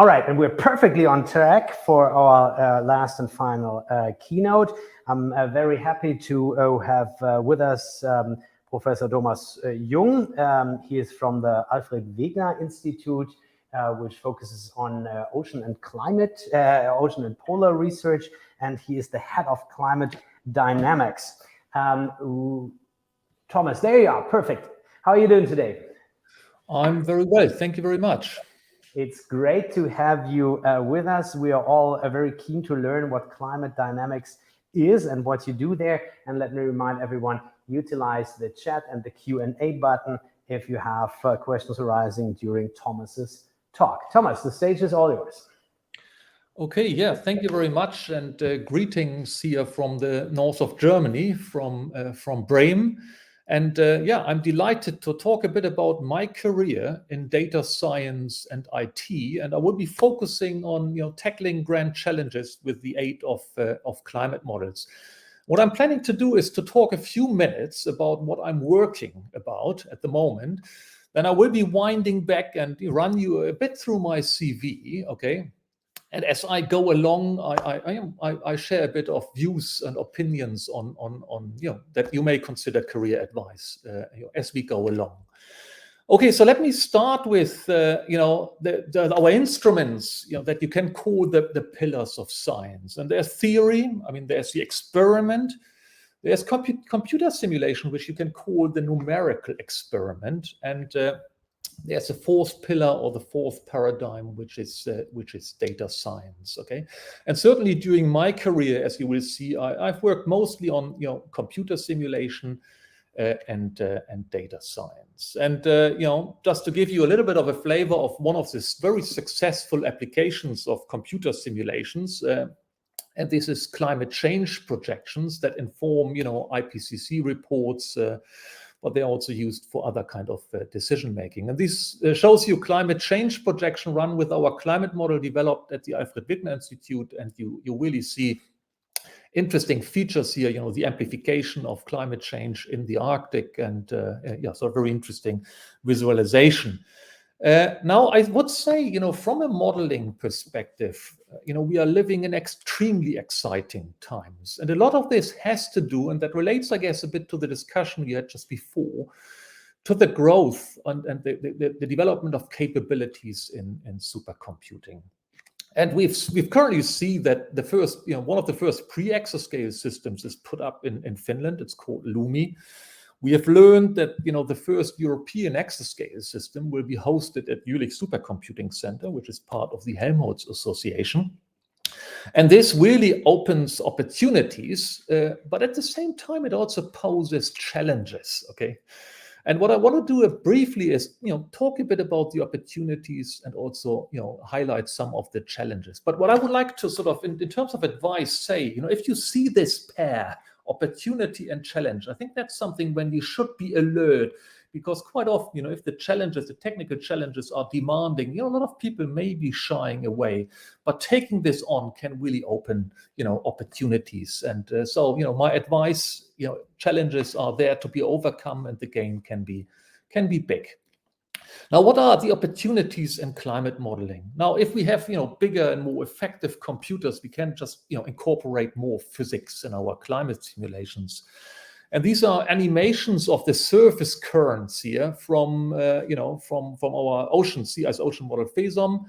All right, and we're perfectly on track for our last and final keynote. I'm very happy to have with us Professor Thomas Jung. He is from the Alfred Wegener Institute, which focuses on ocean and climate, ocean and polar research, and he is the head of climate dynamics. Thomas, there you are, perfect. How are you doing today? I'm very well, thank you very much. It's great to have you with us. We are all very keen to learn what climate dynamics is and what you do there. And let me remind everyone, utilize the chat and the Q&A button if you have questions arising during Thomas's talk. Thomas, the stage is all yours. Okay, yeah, thank you very much. And greetings here from the north of Germany, from Bremen. And yeah, I'm delighted to talk a bit about my career in data science and IT. And I will be focusing on tackling grand challenges with the aid of climate models. What I'm planning to do is to talk a few minutes about what I'm working about at the moment. Then I will be winding back and run you a bit through my CV, okay? And as I go along, I share a bit of views and opinions on that you may consider career advice as we go along. Okay, so let me start with our instruments that you can call the pillars of science. And there's theory. I mean, there's the experiment. There's computer simulation, which you can call the numerical experiment, and there's a fourth pillar or the fourth paradigm, which is data science. Okay, and certainly during my career, as you will see, I've worked mostly on computer simulation and data science. And just to give you a little bit of a flavor of one of these very successful applications of computer simulations. And this is climate change projections that inform, IPCC reports, but they're also used for other kind of decision making. And this shows you climate change projection run with our climate model developed at the Alfred Wegener Institute. And you really see interesting features here, the amplification of climate change in the Arctic, and so very interesting visualization. Now, I would say, from a modeling perspective, we are living in extremely exciting times. And a lot of this has to do, and that relates, I guess, a bit to the discussion we had just before, to the growth and the development of capabilities in supercomputing. And we've currently see that the first, one of the first pre-exascale systems is put up in Finland. It's called LUMI. We have learned that the first European exascale system will be hosted at Jülich Supercomputing Center, which is part of the Helmholtz Association. And this really opens opportunities, but at the same time, it also poses challenges. Okay. And what I want to do briefly is, talk a bit about the opportunities and also, highlight some of the challenges. But what I would like to sort of, in terms of advice, say, if you see this pair, opportunity and challenge, I think that's something when you should be alert, because quite often, if the challenges, the technical challenges are demanding, a lot of people may be shying away, but taking this on can really open, opportunities. And so, my advice, challenges are there to be overcome, and the gain can be big. Now, what are the opportunities in climate modeling? Now, if we have, bigger and more effective computers, we can just, incorporate more physics in our climate simulations. And these are animations of the surface currents here from our ocean, sea ice ocean model FESOM.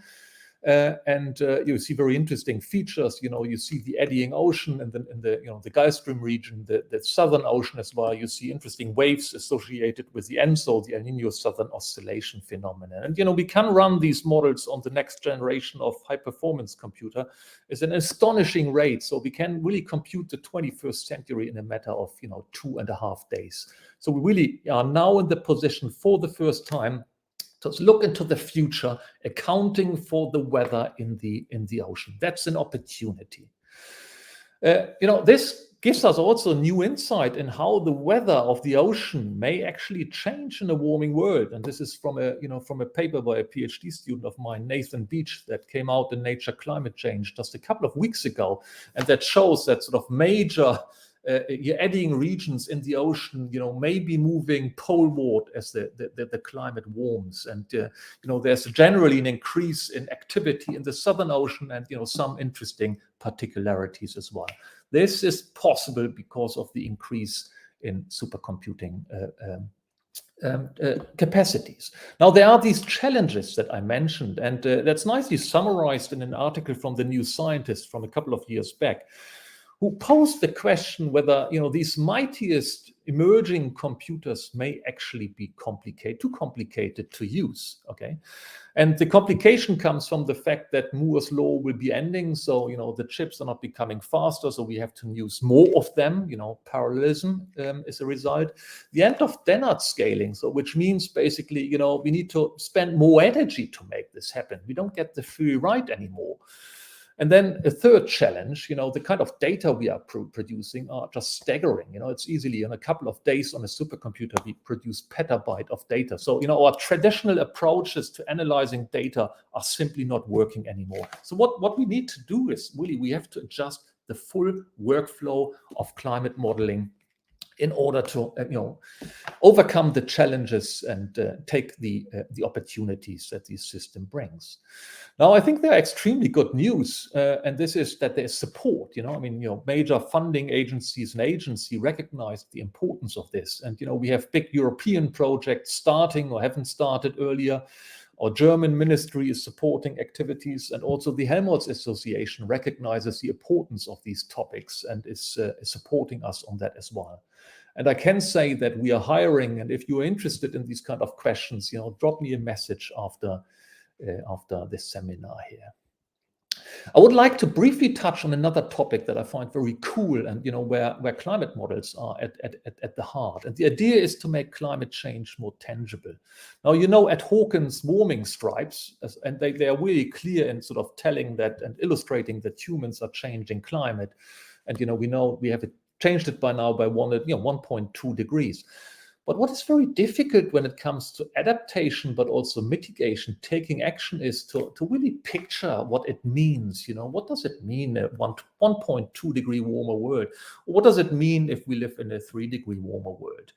And you see very interesting features. You see the eddying ocean and the Gulf Stream region, the Southern Ocean as well. You see interesting waves associated with the ENSO, the El Nino Southern Oscillation phenomenon. And we can run these models on the next generation of high-performance computer at an astonishing rate. So we can really compute the 21st century in a matter of 2.5 days. So we really are now in the position for the first time to look into the future, accounting for the weather in the ocean. That's an opportunity. This gives us also new insight in how the weather of the ocean may actually change in a warming world. And this is from a paper by a PhD student of mine, Nathan Beach, that came out in Nature Climate Change just a couple of weeks ago, and that shows that sort of major you're adding regions in the ocean, maybe moving poleward as the climate warms. And, there's generally an increase in activity in the Southern Ocean and, some interesting particularities as well. This is possible because of the increase in supercomputing capacities. Now, there are these challenges that I mentioned, and that's nicely summarized in an article from the New Scientist from a couple of years back, who posed the question whether these mightiest emerging computers may actually be too complicated to use. Okay, and the complication comes from the fact that Moore's law will be ending, so the chips are not becoming faster, so we have to use more of them. Parallelism is a result. The end of Dennard scaling, so which means basically we need to spend more energy to make this happen. We don't get the free ride anymore. And then a third challenge, the kind of data we are producing are just staggering. It's easily in a couple of days on a supercomputer, we produce petabyte of data. So, our traditional approaches to analyzing data are simply not working anymore. So what we need to do is really, we have to adjust the full workflow of climate modeling in order to overcome the challenges and take the opportunities that this system brings. Now, I think there are extremely good news, and this is that there's support. Major funding agencies and agencies recognize the importance of this, and we have big European projects starting or haven't started earlier. Our German ministry is supporting activities, and also the Helmholtz Association recognizes the importance of these topics and is supporting us on that as well. And I can say that we are hiring, and if you're interested in these kind of questions, drop me a message after this seminar here. I would like to briefly touch on another topic that I find very cool, and where climate models are at the heart. And the idea is to make climate change more tangible. Now, at Hawkins warming stripes, and they are really clear in sort of telling that and illustrating that humans are changing climate. And we have changed it by now by 1.2 degrees. But what is very difficult when it comes to adaptation, but also mitigation, taking action, is to really picture what it means. What does it mean, a 1.2 degree warmer world? What does it mean if we live in a 3 degree warmer world?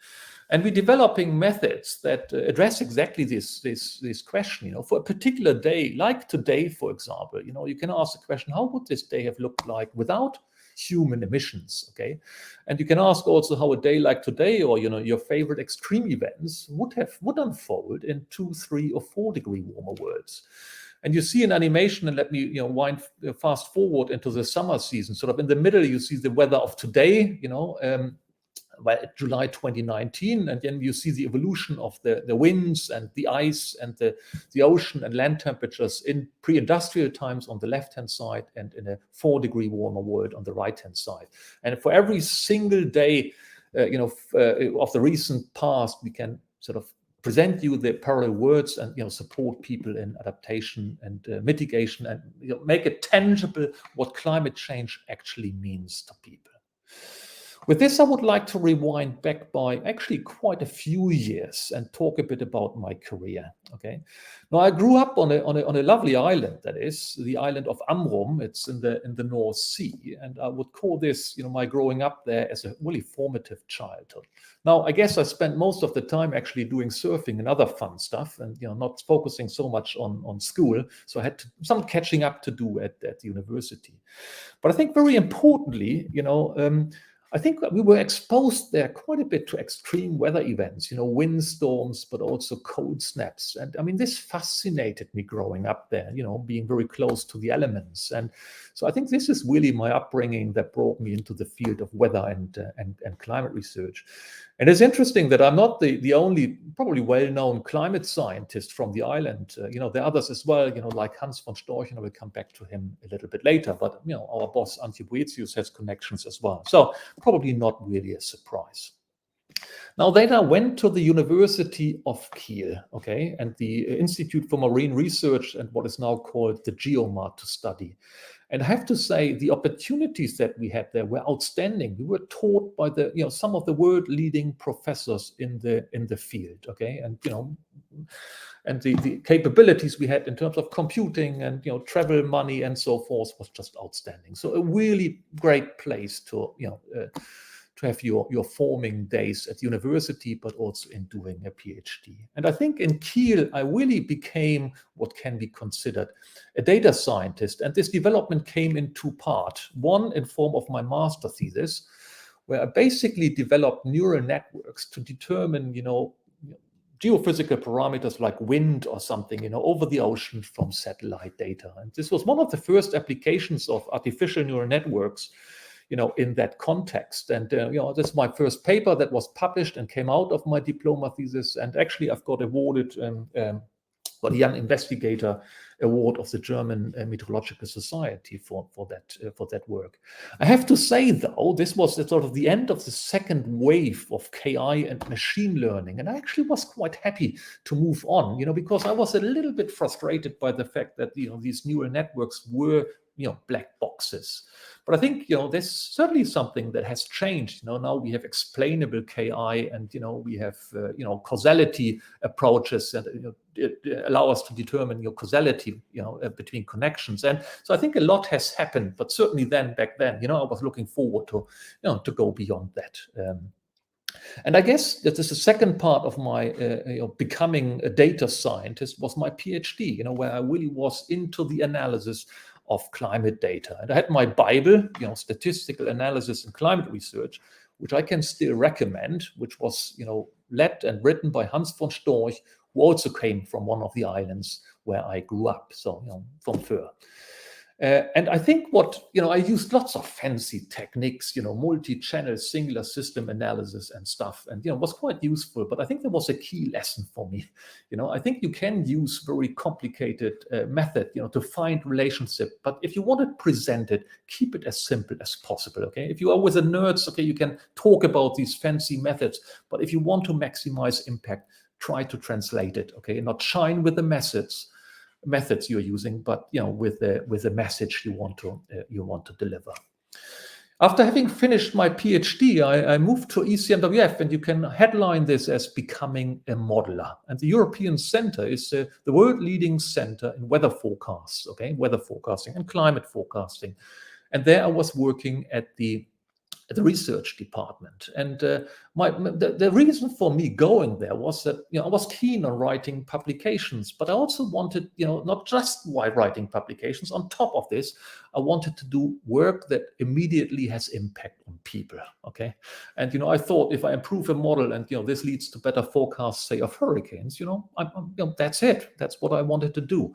And we're developing methods that address exactly this question. For a particular day, like today, for example, you can ask the question, how would this day have looked like without human emissions? Okay, and you can ask also how a day like today, or your favorite extreme events would unfold in 2, 3, or 4 degree warmer worlds. And you see an animation, and let me wind fast forward into the summer season. Sort of in the middle, you see the weather of today. July 2019, and then you see the evolution of the winds and the ice and the ocean and land temperatures in pre-industrial times on the left-hand side, and in a 4 degree warmer world on the right-hand side. And for every single day of the recent past, we can sort of present you the parallel words and support people in adaptation and mitigation, and make it tangible what climate change actually means to people. With this, I would like to rewind back by actually quite a few years and talk a bit about my career. Okay, now I grew up on a lovely island, that is the island of Amrum. It's in the North Sea, and I would call this, my growing up there as a really formative childhood. Now, I guess I spent most of the time actually doing surfing and other fun stuff, and not focusing so much on school. So I had some catching up to do at the university. But I think very importantly, I think we were exposed there quite a bit to extreme weather events, windstorms, but also cold snaps. And I mean, this fascinated me growing up there, being very close to the elements. And so I think this is really my upbringing that brought me into the field of weather and climate research. And it's interesting that I'm not the only probably well-known climate scientist from the island. There are others as well, like Hans von Storch, and I will come back to him a little bit later. But, our boss, Antje Boetius, has connections as well. So probably not really a surprise. Now, then I went to the University of Kiel, okay, and the Institute for Marine Research, and what is now called the GeoMar, to study. And I have to say, the opportunities that we had there were outstanding. We were taught by some of the world-leading professors in the field, okay, and the capabilities we had in terms of computing and travel money and so forth was just outstanding. So a really great place to to have your forming days at university, but also in doing a PhD. And I think in Kiel, I really became what can be considered a data scientist. And this development came in two parts. One in form of my master thesis, where I basically developed neural networks to determine, geophysical parameters like wind or something, over the ocean from satellite data. And this was one of the first applications of artificial neural networks, in that context. And, this is my first paper that was published and came out of my diploma thesis. And actually, I've got awarded the Young Investigator Award of the German Meteorological Society for that work. I have to say, though, this was sort of the end of the second wave of KI and machine learning, and I actually was quite happy to move on, because I was a little bit frustrated by the fact that these neural networks were black boxes. But I think there's certainly something that has changed. Now we have explainable KI, and we have causality approaches that it allow us to determine causality between connections. And so I think a lot has happened. But certainly back then, I was looking forward to to go beyond that. And I guess that is the second part of my becoming a data scientist was my PhD, where I really was into the analysis of climate data. And I had my Bible, statistical analysis and climate research, which I can still recommend, which was, led and written by Hans von Storch, who also came from one of the islands where I grew up, so, from Föhr. And I think I used lots of fancy techniques, multi-channel singular system analysis and stuff, and, was quite useful. But I think there was a key lesson for me. I think you can use very complicated method, to find relationship. But if you want to present it, keep it as simple as possible, okay? If you are with the nerds, okay, you can talk about these fancy methods. But if you want to maximize impact, try to translate it, okay? Not shine with the methods you're using, but with the message you want to deliver. After having finished my PhD, I moved to ECMWF, and you can headline this as becoming a modeler. And the European Center is the world-leading center in weather forecasts, okay, weather forecasting and climate forecasting. And there I was working at the research department. And the reason for me going there was that I was keen on writing publications, but I also wanted not just writing publications. On top of this, I wanted to do work that immediately has impact on people. Okay, and I thought if I improve a model and this leads to better forecasts, say, of hurricanes, that's it. That's what I wanted to do.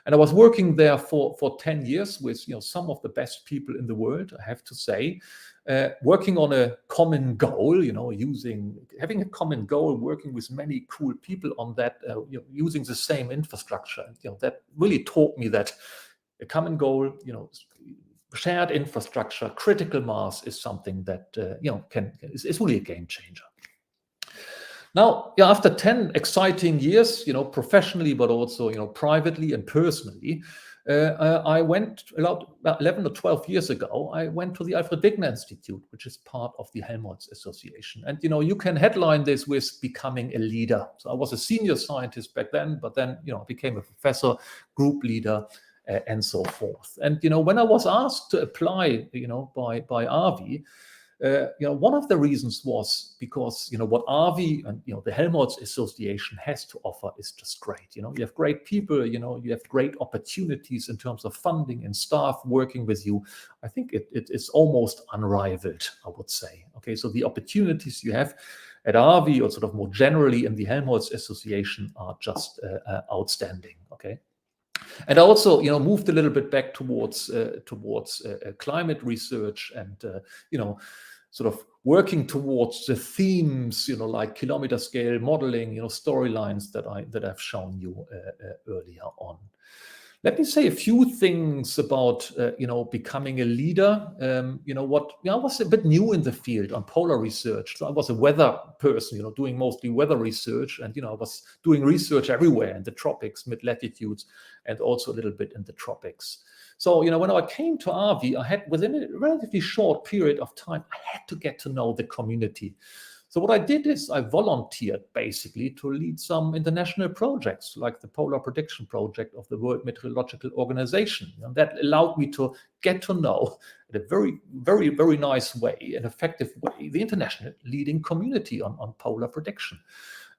And I was working there for 10 years with some of the best people in the world, I have to say, working on a common goal, having a common goal, working with many cool people on that, using the same infrastructure. That really taught me that a common goal, shared infrastructure, critical mass is something that is really a game changer. Now, after 10 exciting years, professionally, but also, privately and personally, I went about 11 or 12 years ago, I went to the Alfred Wegener Institute, which is part of the Helmholtz Association. And, you can headline this with becoming a leader. So I was a senior scientist back then, but then, became a professor, group leader, and so forth. And, when I was asked to apply, by RV, one of the reasons was because, what RV and, the Helmholtz Association has to offer is just great. You have great people, you have great opportunities in terms of funding and staff working with you. I think it is almost unrivaled, I would say. Okay, so the opportunities you have at RV or sort of more generally in the Helmholtz Association are just outstanding. Okay. And I also, moved a little bit back towards climate research and, sort of working towards the themes, like kilometer scale modeling, storylines that I've shown you earlier on. Let me say a few things about, becoming a leader. I was a bit new in the field on polar research. So I was a weather person, doing mostly weather research. And, I was doing research everywhere in the tropics, mid-latitudes, and also a little bit in the tropics. So, when I came to RV, I had, within a relatively short period of time, I had to get to know the community. So what I did is I volunteered basically to lead some international projects like the Polar Prediction Project of the World Meteorological Organization. And that allowed me to get to know in a very, very, very nice way, an effective way, the international leading community on polar prediction.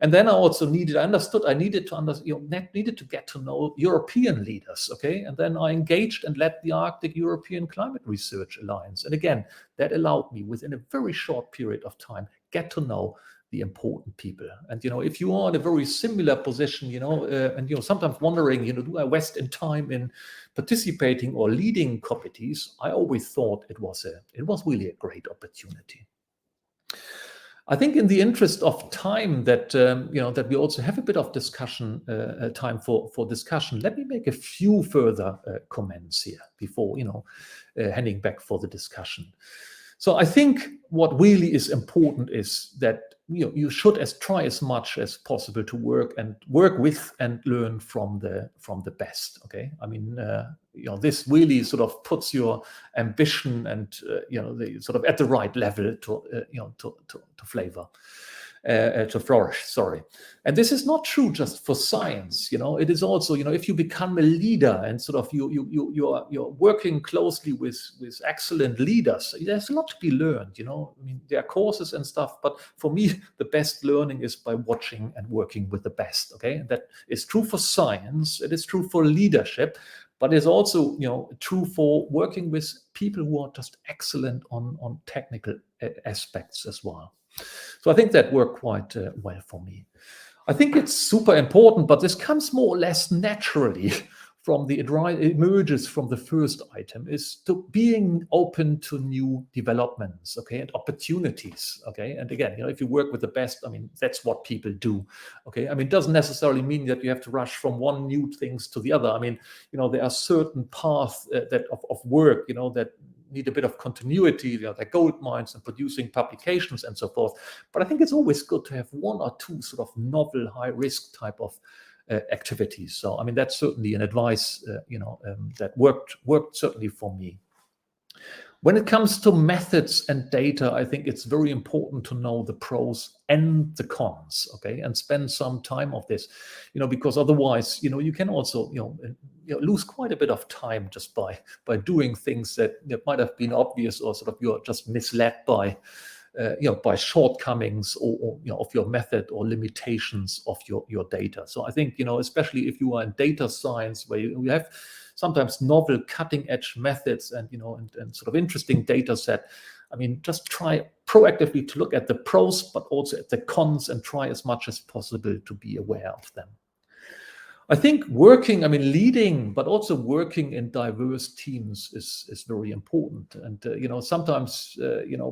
And then I also needed to get to know European leaders, okay? And then I engaged and led the Arctic European Climate Research Alliance. And again, that allowed me within a very short period of time, get to know the important people. And, if you are in a very similar position, and, sometimes wondering, do I waste in time in participating or leading committees? I always thought it was really a great opportunity. I think in the interest of time that that we also have a bit of discussion time for discussion. Let me make a few further comments here before handing back for the discussion. So I think what really is important is that you should try as much as possible to work with and learn from the best. Okay, I mean this really sort of puts your ambition and the sort of at the right level to flavor. To flourish, sorry. And this is not true just for science, it is also, if you become a leader and sort of you're working closely with excellent leaders, there's a lot to be learned, I mean, there are courses and stuff, but for me, the best learning is by watching and working with the best, okay? And that is true for science, it is true for leadership, but it's also, true for working with people who are just excellent on technical aspects as well. So I think that worked quite well for me. I think it's super important, but this comes more or less naturally from emerges from the first item, is to being open to new developments, okay, and opportunities, okay. And again, if you work with the best, I mean, that's what people do, okay. I mean, it doesn't necessarily mean that you have to rush from one new things to the other. I mean, there are certain paths of work, that need a bit of continuity, like gold mines and producing publications and so forth. But I think it's always good to have one or two sort of novel, high-risk type of activities. So, I mean, that's certainly an advice, that worked certainly for me. When it comes to methods and data, I think it's very important to know the pros and the cons, okay, and spend some time of this, because otherwise, you can also, lose quite a bit of time just by doing things that might have been obvious, or sort of you're just misled by shortcomings or of your method or limitations of your data. So I think, especially if you are in data science, where you have sometimes novel cutting-edge methods and and sort of interesting data set, I mean, just try proactively to look at the pros, but also at the cons, and try as much as possible to be aware of them. I think leading, but also working in diverse teams is very important. And, sometimes,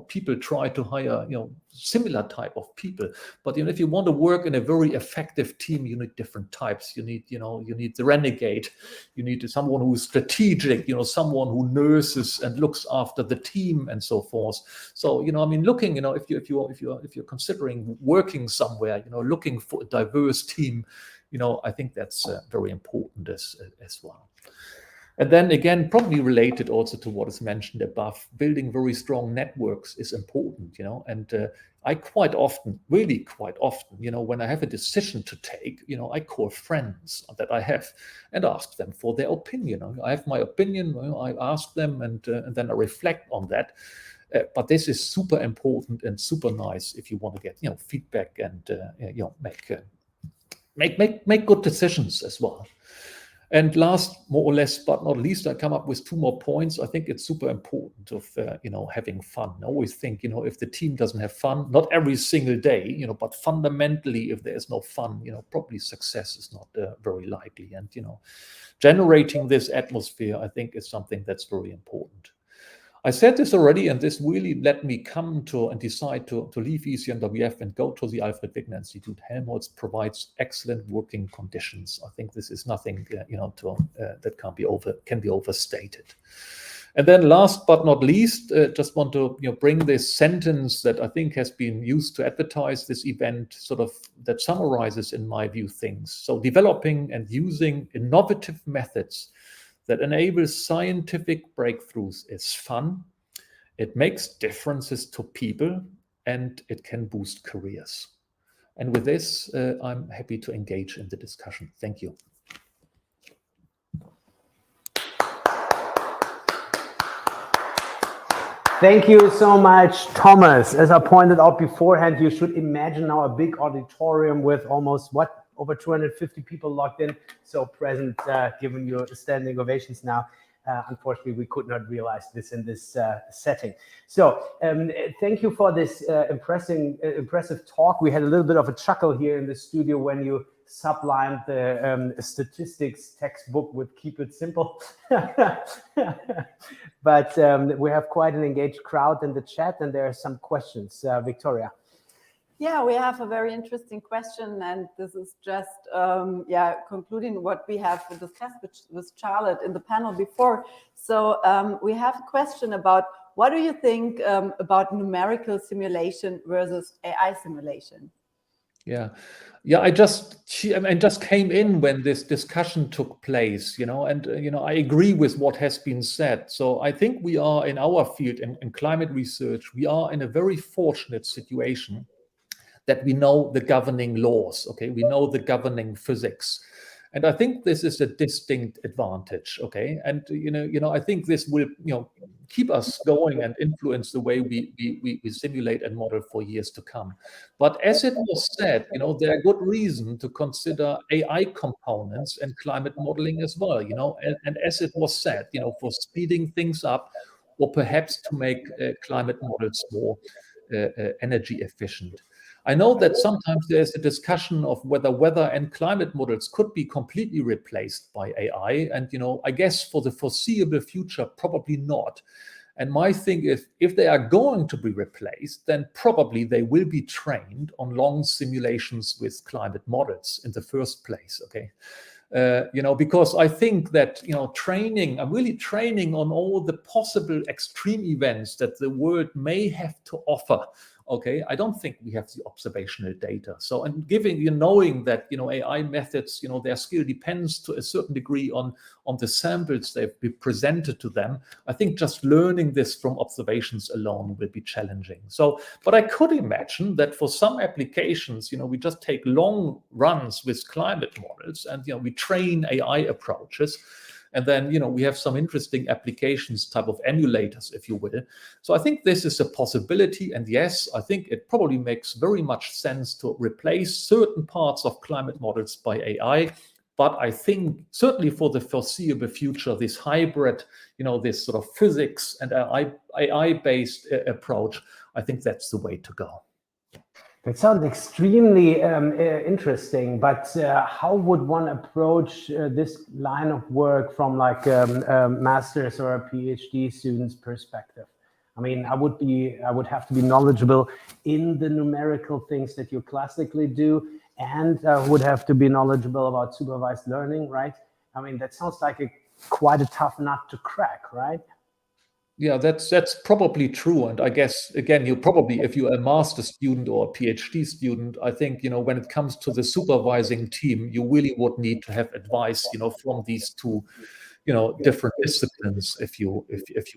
people try to hire, similar type of people. But, if you want to work in a very effective team, you need different types. You need the renegade. You need someone who is strategic, someone who nurses and looks after the team and so forth. So, looking, if you're considering working somewhere, looking for a diverse team, I think that's very important as well. And then again, probably related also to what is mentioned above, building very strong networks is important, and I quite often, when I have a decision to take, I call friends that I have and ask them for their opinion. I have my opinion, I ask them, and then I reflect on that. But this is super important and super nice if you want to get, feedback and, make good decisions as well. And last, more or less, but not least, I come up with two more points. I think it's super important of, having fun. I always think, if the team doesn't have fun, not every single day, but fundamentally, if there's no fun, probably success is not very likely. And, generating this atmosphere, I think, is something that's very important. I said this already, and this really let me come to and decide to leave ECNWF and go to the Alfred Wegener Institute. Helmholtz provides excellent working conditions. I think this is nothing, that can be overstated. And then last but not least, just want to bring this sentence that I think has been used to advertise this event, sort of that summarizes, in my view, things. So developing and using innovative methods that enables scientific breakthroughs is fun. It makes differences to people, and it can boost careers. And with this, I'm happy to engage in the discussion. Thank you. Thank you so much, Thomas. As I pointed out beforehand, you should imagine now a big auditorium with almost, over 250 people logged in. So present, giving you standing ovations now. Unfortunately, we could not realize this in this setting. So thank you for this impressive talk. We had a little bit of a chuckle here in the studio when you sublimed the statistics textbook with "keep it simple." But we have quite an engaged crowd in the chat, and there are some questions. Victoria. Yeah, we have a very interesting question, and this is just concluding what we have discussed with Charlotte in the panel before. So we have a question about what do you think about numerical simulation versus AI simulation? Yeah, I just came in when this discussion took place, and I agree with what has been said. So I think we are in our field in climate research, we are in a very fortunate situation that we know the governing laws, okay? We know the governing physics. And I think this is a distinct advantage, okay? And, I think this will, keep us going and influence the way we simulate and model for years to come. But as it was said, there are good reason to consider AI components and climate modeling as well, and as it was said, for speeding things up or perhaps to make climate models more energy efficient. I know that sometimes there's a discussion of whether weather and climate models could be completely replaced by AI. And, I guess for the foreseeable future, probably not. And my thing is, if they are going to be replaced, then probably they will be trained on long simulations with climate models in the first place, okay? Because I think that, I'm really training on all the possible extreme events that the world may have to offer. Okay, I don't think we have the observational data. So, and knowing that, AI methods, their skill depends to a certain degree on the samples they've been presented to them. I think just learning this from observations alone will be challenging. So, but I could imagine that for some applications, we just take long runs with climate models and, we train AI approaches. And then, we have some interesting applications, type of emulators, if you will. So I think this is a possibility. And yes, I think it probably makes very much sense to replace certain parts of climate models by AI. But I think certainly for the foreseeable future, this hybrid, this sort of physics and AI-based approach, I think that's the way to go. That sounds extremely interesting, but how would one approach this line of work from like a master's or a PhD student's perspective? I mean, I would have to be knowledgeable in the numerical things that you classically do, and would have to be knowledgeable about supervised learning, right? I mean, that sounds like quite a tough nut to crack, right? Yeah, that's probably true. And I guess, again, if you're a master's student or a PhD student, I think, when it comes to the supervising team, you really would need to have advice, from these two, different disciplines, if you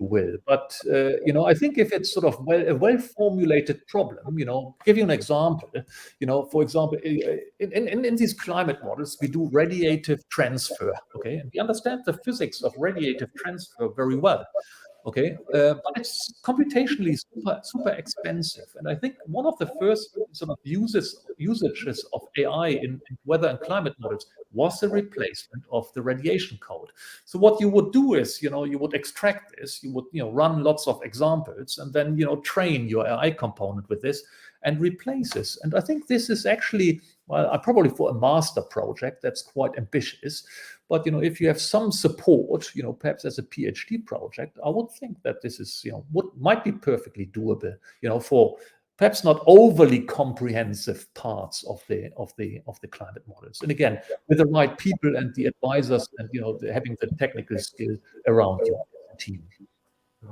will. But, I think if it's sort of a well-formulated problem, give you an example, for example, in these climate models, we do radiative transfer, okay? And we understand the physics of radiative transfer very well. Okay, but it's computationally super expensive. And I think one of the first sort of usages of AI in weather and climate models was the replacement of the radiation code. So what you would do is, you would extract this, you would, run lots of examples and then, train your AI component with this and replace this. And I think this is actually, well, probably for a master project, that's quite ambitious. But, if you have some support, perhaps as a PhD project, I would think that this is, might be perfectly doable, for perhaps not overly comprehensive parts of the climate models. And again, with the right people and the advisors and, having the technical skill around you as a team.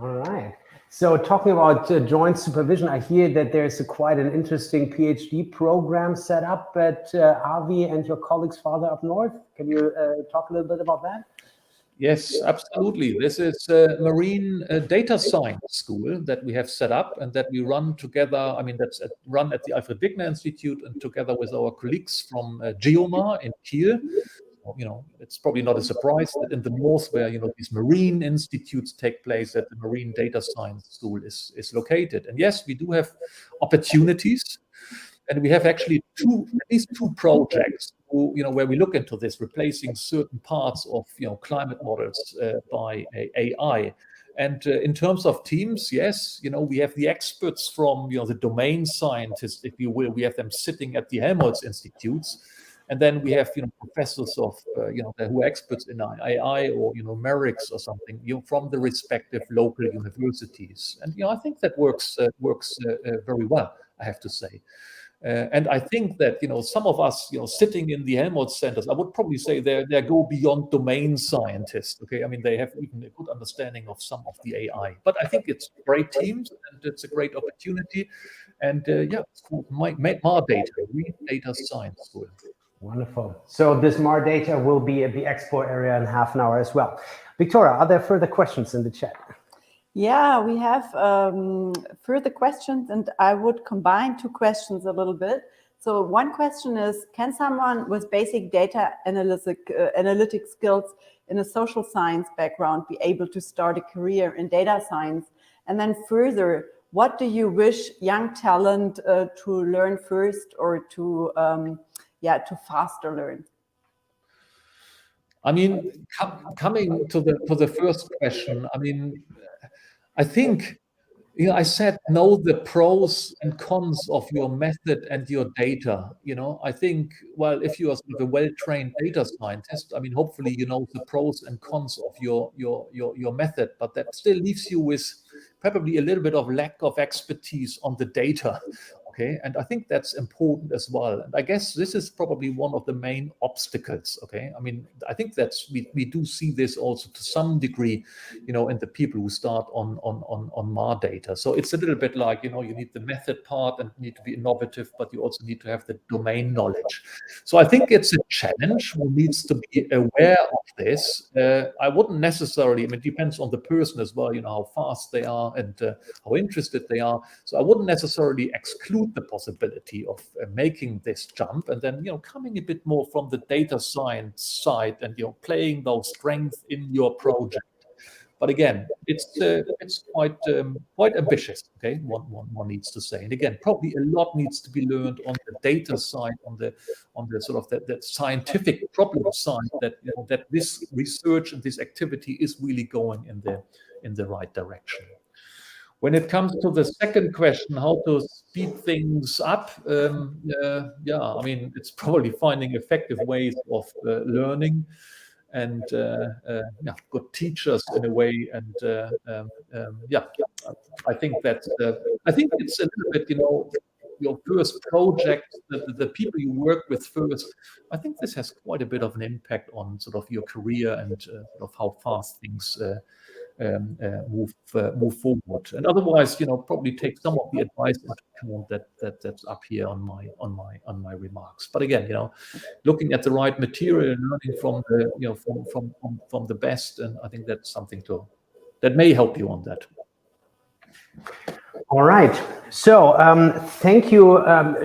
All right. So talking about joint supervision, I hear that there's quite an interesting PhD program set up at Avi and your colleagues farther up north. Can you talk a little bit about that? Yes, absolutely. This is a marine data science school that we have set up and that we run together. I mean, that's run at the Alfred Wegener Institute and together with our colleagues from Geomar in Kiel. It's probably not a surprise that in the north, where these marine institutes take place, that the Marine Data Science School is located. And yes, we do have opportunities, and we have actually at least two projects, where we look into this, replacing certain parts of climate models by AI. And in terms of teams, yes, we have the experts from the domain scientists, if you will. We have them sitting at the Helmholtz institutes. And then we have professors of who are experts in AI or numerics or something from the respective local universities. And I think that works very well, I have to say. And I think that some of us sitting in the Helmholtz centers, I would probably say they go beyond domain scientists. Okay, I mean they have even a good understanding of some of the AI. But I think it's great teams and it's a great opportunity. And it's called MAR Data, Marine Data Science School. Wonderful. So this MAR data will be at the expo area in half an hour as well. Victoria, are there further questions in the chat? Yeah, we have further questions, and I would combine two questions a little bit. So one question is, can someone with basic data analytic skills in a social science background be able to start a career in data science? And then further, what do you wish young talent to learn first, or to faster learn? I mean, coming to the first question, I mean, I think, I said, know the pros and cons of your method and your data. I think, well, if you are sort of a well-trained data scientist, I mean, hopefully you know the pros and cons of your method, but that still leaves you with probably a little bit of lack of expertise on the data. Okay, and I think that's important as well. And I guess this is probably one of the main obstacles. Okay, I mean, I think that's we do see this also to some degree, in the people who start on MAR data. So it's a little bit like you need the method part and need to be innovative, but you also need to have the domain knowledge. So I think it's a challenge who needs to be aware of this. I wouldn't necessarily. I mean, it depends on the person as well. How fast they are and how interested they are. So I wouldn't necessarily exclude the possibility of making this jump and then coming a bit more from the data science side and playing those strengths in your project. But again, it's quite ambitious. Okay, one needs to say, and again, probably a lot needs to be learned on the data side, on the sort of that scientific problem side, that that this research and this activity is really going in the right direction. When it comes to the second question, how to speed things up, I mean, it's probably finding effective ways of learning and good teachers in a way. And I think that I think it's a little bit, your first project, the people you work with first. I think this has quite a bit of an impact on sort of your career and sort of how fast things move forward. And otherwise, probably take some of the advice into account that's up here on my remarks. But again, looking at the right material and learning from the from the best, and I think that's something that may help you on that. All right. So thank you,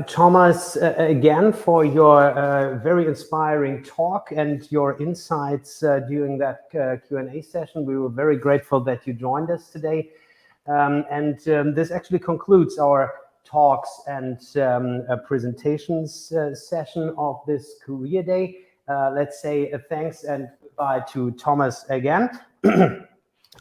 Thomas, again for your very inspiring talk and your insights during that Q&A session. We were very grateful that you joined us today. This actually concludes our talks and presentations session of this Career Day. Let's say thanks and goodbye to Thomas again.